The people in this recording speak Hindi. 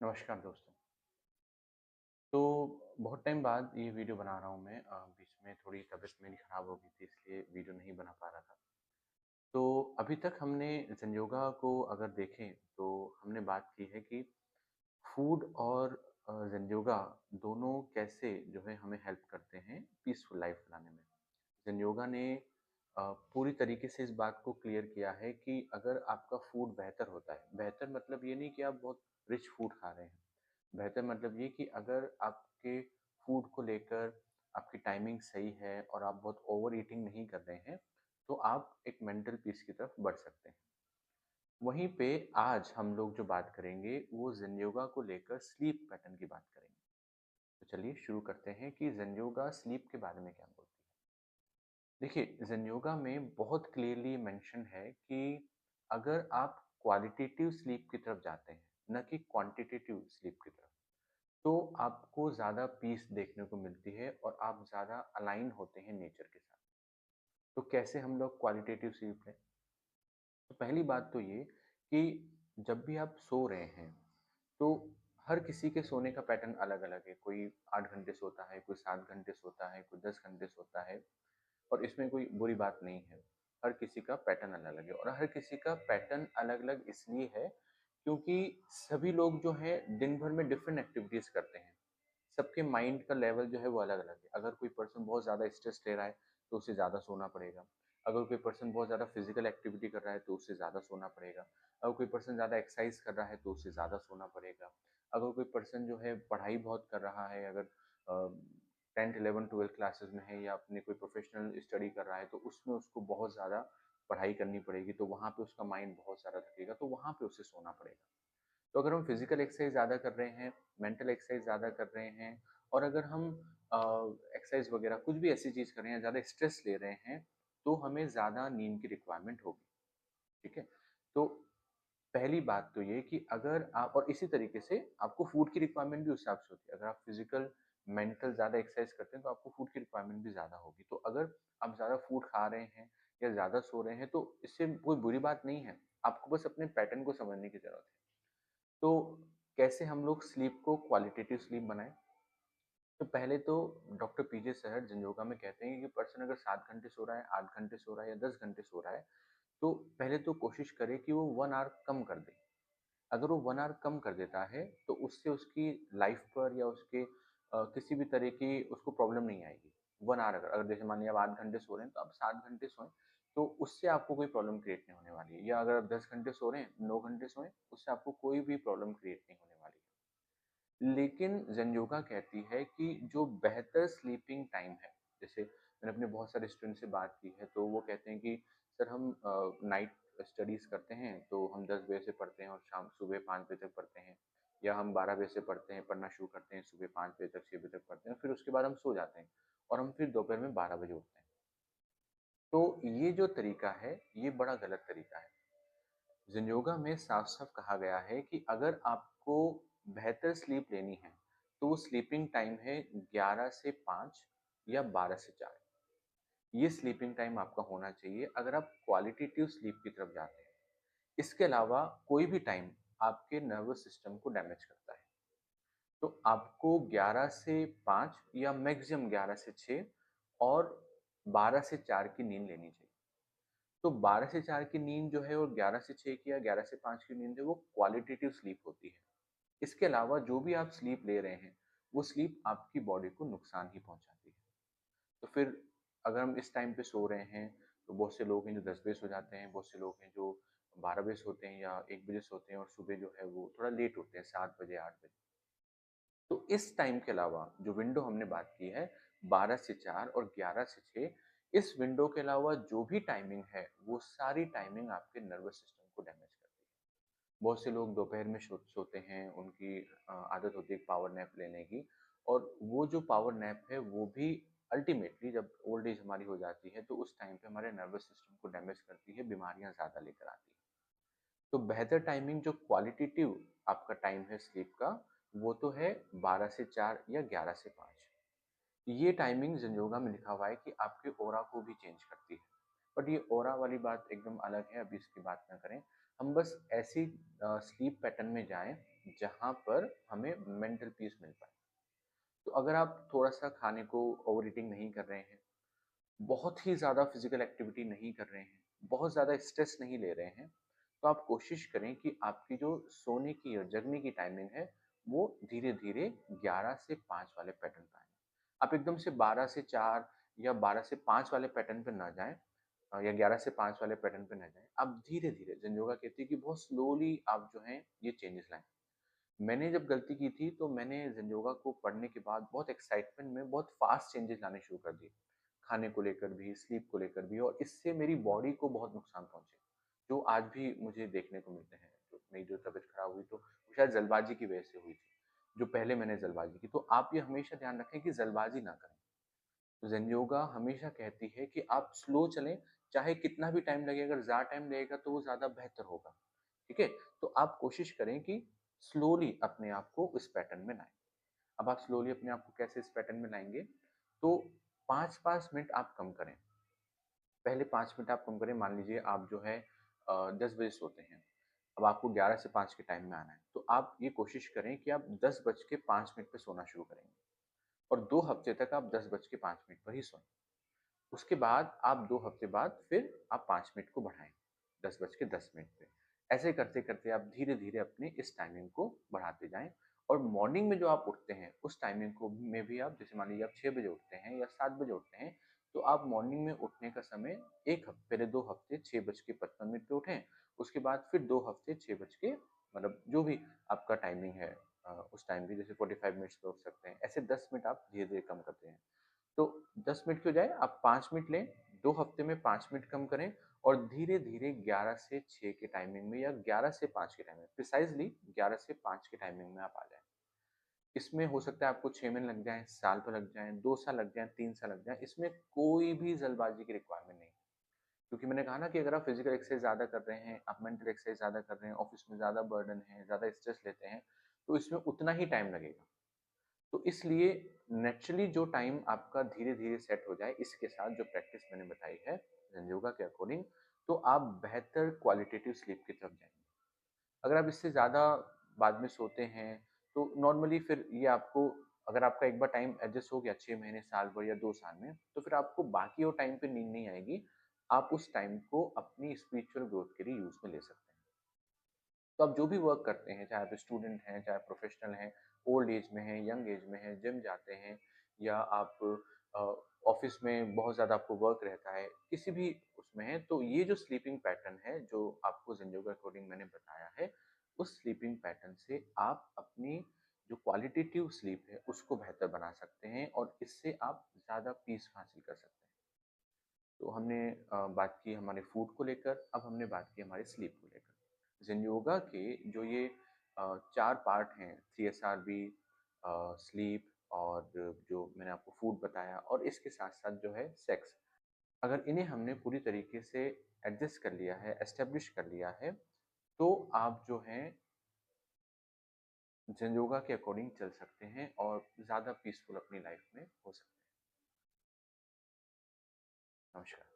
नमस्कार दोस्तों। तो बहुत टाइम बाद ये वीडियो बना रहा हूँ मैं। बीच में थोड़ी तबीयत मेरी ख़राब हो गई थी, इसलिए वीडियो नहीं बना पा रहा था। तो अभी तक हमने ज़ेन-योगा को अगर देखें तो हमने बात की है कि फूड और ज़ेन-योगा दोनों कैसे जो है हमें हेल्प करते हैं पीसफुल लाइफ़ बनाने में। ज़ेन-योगा ने पूरी तरीके से इस बात को क्लियर किया है कि अगर आपका फूड बेहतर होता है, बेहतर मतलब ये नहीं कि आप बहुत रिच फूड खा रहे हैं। बेहतर मतलब ये कि अगर आपके फूड को लेकर आपकी टाइमिंग सही है और आप बहुत ओवर ईटिंग नहीं कर रहे हैं, तो आप एक मेंटल पीस की तरफ बढ़ सकते हैं। वहीं पे आज हम लोग जो बात करेंगे, वो ज़ेन योगा को लेकर स्लीप पैटर्न की बात करेंगे। तो चलिए शुरू करते हैं कि ज़ेन योगा स्लीप के बारे में क्या बोलती है। देखिए, ज़ेन योगा में बहुत क्लियरली मेंशन है कि अगर आप क्वालिटेटिव स्लीप की तरफ जाते हैं, ना कि क्वांटिटेटिव स्लीप की तरफ, तो आपको ज़्यादा पीस देखने को मिलती है और आप ज़्यादा अलाइन होते हैं नेचर के साथ। तो कैसे हम लोग क्वालिटेटिव स्लीप लें? तो पहली बात तो ये कि जब भी आप सो रहे हैं, तो हर किसी के सोने का पैटर्न अलग-अलग है। कोई 8 घंटे सोता है, कोई 7 घंटे सोता है, कोई 10 घंटे सोता है और इसमें कोई बुरी बात नहीं है। हर किसी का पैटर्न अलग-अलग है और हर किसी का पैटर्न अलग-अलग इसलिए है क्योंकि सभी लोग जो हैं दिन भर में डिफरेंट एक्टिविटीज़ करते हैं। सबके माइंड का लेवल जो है वो अलग-अलग है। अगर कोई पर्सन बहुत ज़्यादा स्ट्रेस ले रहा है, तो उसे ज़्यादा सोना पड़ेगा। अगर कोई पर्सन बहुत ज़्यादा फिज़िकल एक्टिविटी कर रहा है, तो उसे ज़्यादा सोना पड़ेगा। अगर कोई पर्सन ज़्यादा एक्सरसाइज़ कर रहा है, तो उसे ज़्यादा सोना पड़ेगा। अगर कोई पर्सन जो है पढ़ाई बहुत कर रहा है, अगर 10th, 11th, 12th क्लासेस में है या अपनी कोई प्रोफ़ेशनल स्टडी कर रहा है, तो उसमें उसको बहुत ज़्यादा पढ़ाई करनी पड़ेगी, तो वहाँ पे उसका माइंड बहुत ज़्यादा थकेगा, तो वहाँ पे उसे सोना पड़ेगा। तो अगर हम फिजिकल एक्सरसाइज ज़्यादा कर रहे हैं, मेंटल एक्सरसाइज ज़्यादा कर रहे हैं और अगर हम एक्सरसाइज वगैरह कुछ भी ऐसी चीज़ कर रहे हैं, ज़्यादा स्ट्रेस ले रहे हैं, तो हमें ज़्यादा नींद की रिक्वायरमेंट होगी, ठीक है? तो पहली बात तो ये कि अगर आप और इसी तरीके से आपको फूड की रिक्वायरमेंट भी उस हिसाब से होती है। अगर आप फिजिकल, मेंटल ज़्यादा एक्सरसाइज करते हैं, तो आपको फूड की रिक्वायरमेंट भी ज़्यादा होगी। तो अगर आप ज़्यादा फूड खा रहे हैं या ज़्यादा सो रहे हैं, तो इससे कोई बुरी बात नहीं है। आपको बस अपने पैटर्न को समझने की ज़रूरत है। तो कैसे हम लोग स्लीप को क्वालिटेटिव स्लीप बनाएँ? तो पहले तो डॉक्टर पीजे सहर जिन योगा में कहते हैं कि पर्सन अगर 7 घंटे सो रहा है, 8 घंटे सो रहा है या 10 घंटे सो रहा है, तो पहले तो कोशिश करे कि वो 1 आवर कम कर दे। अगर वो 1 आवर कम कर देता है, तो उससे उसकी लाइफ़ पर या उसके किसी भी तरह की उसको प्रॉब्लम नहीं आएगी। 1 आवर अगर अगर जैसे मान लिया आप 8 घंटे सो रहे हैं, तो आप 7 घंटे सोएँ, तो उससे आपको कोई प्रॉब्लम क्रिएट नहीं होने वाली है। या अगर आप 10 घंटे सो रहे हैं, 9 घंटे सोएँ, उससे आपको कोई भी प्रॉब्लम क्रिएट नहीं होने वाली है। लेकिन ज़ेन योगा कहती है कि जो बेहतर स्लीपिंग टाइम है, जैसे मैंने अपने बहुत सारे स्टूडेंट से बात की है, तो वो कहते हैं कि सर हम नाइट स्टडीज़ करते हैं, तो हम 10 बजे से पढ़ते हैं और सुबह 5 बजे तक पढ़ते हैं। या हम 12 बजे से पढ़ते हैं, पढ़ना शुरू करते हैं, सुबह 5 बजे तक, 6 बजे तक पढ़ते हैं, फिर उसके बाद हम सो जाते हैं और हम फिर दोपहर में 12 बजे उठते हैं। तो ये जो तरीका है, ये बड़ा गलत तरीका है। ज़ेन योगा में साफ-साफ कहा गया है कि अगर आपको बेहतर स्लीप लेनी है, तो वो स्लीपिंग टाइम है 11 से 5 या 12 से 4। ये स्लीपिंग टाइम आपका होना चाहिए अगर आप क्वालिटेटिव स्लीप की तरफ जाते हैं। इसके अलावा कोई भी टाइम आपके नर्वस सिस्टम को डैमेज करता है। तो आपको 11 से 5 या मैक्सिमम 11 से 6 और 12 से 4 की नींद लेनी चाहिए। तो 12 से 4 की नींद जो है और 11 से 6 की या 11 से 5 की नींद है वो क्वालिटेटिव स्लीप होती है। इसके अलावा जो भी आप स्लीप ले रहे हैं, वो स्लीप आपकी बॉडी को नुकसान ही पहुँचाती है। तो फिर अगर हम इस टाइम पे सो रहे हैं, तो बहुत से लोग हैं जो 10 बजे सो जाते हैं, बहुत से लोग हैं जो 12 बजे सोते हैं या 1 बजे सोते हैं और सुबह जो है वो थोड़ा लेट उठते हैं 7 बजे, 8 बजे। तो इस टाइम के अलावा जो विंडो हमने बात की है 12 से 4 और 11 से 6, इस विंडो के अलावा जो भी टाइमिंग है, वो सारी टाइमिंग आपके नर्वस सिस्टम को डैमेज करती है। बहुत से लोग दोपहर में सोते हैं, उनकी आदत होती है पावर नैप लेने की और वो जो पावर नैप है वो भी अल्टीमेटली जब ओल्ड एज हमारी हो जाती है, तो उस टाइम पे हमारे नर्वस सिस्टम को डैमेज करती है, बीमारियाँ ज़्यादा लेकर आती है। तो बेहतर टाइमिंग जो क्वालिटेटिव आपका टाइम है स्लीप का, वो तो है 12 से 4 या 11 से 5। ये टाइमिंग ज़ेन योगा में लिखा हुआ है कि आपके ऑरा को भी चेंज करती है। बट ये ऑरा वाली बात एकदम अलग है, अभी इसकी बात ना करें। हम बस ऐसी स्लीप पैटर्न में जाएँ जहाँ पर हमें मेंटल पीस मिल पाए। तो अगर आप थोड़ा-सा खाने को ओवर ईटिंग नहीं कर रहे हैं, बहुत ही ज़्यादा फिज़िकल एक्टिविटी नहीं कर रहे हैं, बहुत ज़्यादा स्ट्रेस नहीं ले रहे हैं, तो आप कोशिश करें कि आपकी जो सोने की और जगने की टाइमिंग है, वो धीरे-धीरे 11 से 5 वाले पैटर्न पे आए। आप एकदम से 12 से 4 या 12 से 5 वाले पैटर्न पे ना जाएँ, या 11 से 5 वाले पैटर्न पे ना जाएँ। आप धीरे-धीरे, ज़ेन योगा कहती है कि बहुत स्लोली आप जो हैं ये चेंजेस लाएँ। मैंने जब गलती की थी तो मैंने ज़ेन योगा को पढ़ने के बाद बहुत एक्साइटमेंट में बहुत फ़ास्ट चेंजेस लाने शुरू कर दिए। खाने को लेकर भी, स्लीप को लेकर भी, और इससे मेरी बॉडी को बहुत नुकसान पहुँचे, जो आज भी मुझे देखने को मिलते हैं। तो मेरी जो तबीयत खराब हुई तो वो शायद जल्दबाज़ी की वजह से हुई थी, जो पहले मैंने जल्दबाज़ी की। तो आप ये हमेशा ध्यान रखें कि जल्दबाज़ी ना करें। तो ज़ेन योगा हमेशा कहती है कि आप स्लो चलें, चाहे कितना भी टाइम लगे, अगर ज़्यादा टाइम लगेगा तो वो ज़्यादा बेहतर होगा, ठीक है? तो आप कोशिश करें कि स्लोली अपने आप को इस पैटर्न में लाएँ। अब आप स्लोली अपने आप को कैसे इस पैटर्न में लाएँगे? तो 5-5 मिनट आप कम करें। पहले 5 मिनट आप कम करें, मान लीजिए आप जो है 10 बजे सोते हैं, अब आपको 11 से 5 के टाइम में आना है, तो आप ये कोशिश करें कि आप 10 बज के 5 मिनट पे सोना शुरू करेंगे, और 2 हफ्ते तक आप 10 बज के 5 मिनट पर ही सोएँ। उसके बाद आप 2 हफ्ते बाद फिर आप 5 मिनट को बढ़ाएँ, 10 बज के 10 मिनट पे। ऐसे करते-करते आप धीरे-धीरे अपनी इस टाइमिंग को बढ़ाते जाएँ, और मॉर्निंग में जो आप उठते हैं, उस टाइमिंग को में भी आप, जैसे मान लीजिए आप 6 बजे उठते हैं या 7 बजे उठते हैं, तो आप मॉर्निंग में उठने का समय 1 पहले 2 हफ्ते 6 बज के 55 मिनट पे उठें, उसके बाद फिर 2 हफ्ते 6 बज के, मतलब जो भी आपका टाइमिंग है उस टाइम भी, जैसे 45 मिनट्स पे उठ सकते हैं। ऐसे 10 मिनट आप धीरे-धीरे कम करते हैं। तो 10 मिनट की बजाय आप 5 मिनट लें, 2 हफ्ते में 5 मिनट कम करें, और धीरे-धीरे 11 से 6 के टाइमिंग में या 11 से 5 के टाइमिंग में, प्रिसाइज़ली 11 से 5 के टाइमिंग में आप आ जाएँ। इसमें हो सकता है आपको 6 महीने लग जाएँ, साल भर लग जाएँ, 2 साल लग जाएँ, 3 साल लग जाएँ, इसमें कोई भी जल्दबाज़ी की रिक्वायरमेंट नहीं है। क्योंकि मैंने कहा ना कि अगर आप फिज़िकल एक्सरसाइज़ ज़्यादा कर रहे हैं, आप मेंटल एक्सरसाइज़ ज़्यादा कर रहे हैं, ऑफ़िस में ज़्यादा बर्डन है, ज़्यादा स्ट्रेस लेते हैं, तो इसमें उतना ही टाइम लगेगा। तो इसलिए नेचुरली जो टाइम आपका धीरे-धीरे सेट हो जाए, इसके साथ जो प्रैक्टिस मैंने बताई है ज़ेन योगा के अकॉर्डिंग, तो आप बेहतर क्वालिटेटिव स्लीप की तरफ जाएँगे। अगर आप इससे ज़्यादा बाद में सोते हैं, तो नॉर्मली फिर ये आपको, अगर आपका एक बार टाइम एडजस्ट हो गया 6 महीने, साल भर या 2 साल में, तो फिर आपको बाकी और टाइम पे नींद नहीं आएगी। आप उस टाइम को अपनी स्पिरिचुअल ग्रोथ के लिए यूज़ में ले सकते हैं। तो आप जो भी वर्क करते हैं, चाहे आप स्टूडेंट हैं, चाहे प्रोफेशनल हैं, ओल्ड एज में हैं, यंग एज में हैं, जिम जाते हैं, या आप अ, ऑफ़िस में बहुत ज़्यादा आपको वर्क रहता है, किसी भी उसमें हैं, तो ये जो स्लीपिंग पैटर्न है, जो आपको ज़ेंजो के अकॉर्डिंग मैंने बताया है, उस स्लीपिंग पैटर्न से आप अपनी जो क्वालिटेटिव स्लीप है, उसको बेहतर बना सकते हैं, और इससे आप ज़्यादा पीस हासिल कर सकते हैं। तो हमने बात की हमारे फूड को लेकर, अब हमने बात की हमारे स्लीप को लेकर। ज़ेन योगा के जो ये 4 पार्ट हैं, सीएसआरबी, स्लीप, और जो मैंने आपको फूड बताया, और इसके साथ-साथ जो है सेक्स। अगर इन्हें हमने पूरी तरीके से एडजस्ट कर लिया है, एस्टेब्लिश कर लिया है, तो आप जो हैं ज़ेन योगा के अकॉर्डिंग चल सकते हैं, और ज़्यादा पीसफुल अपनी लाइफ में हो सकते हैं। नमस्कार।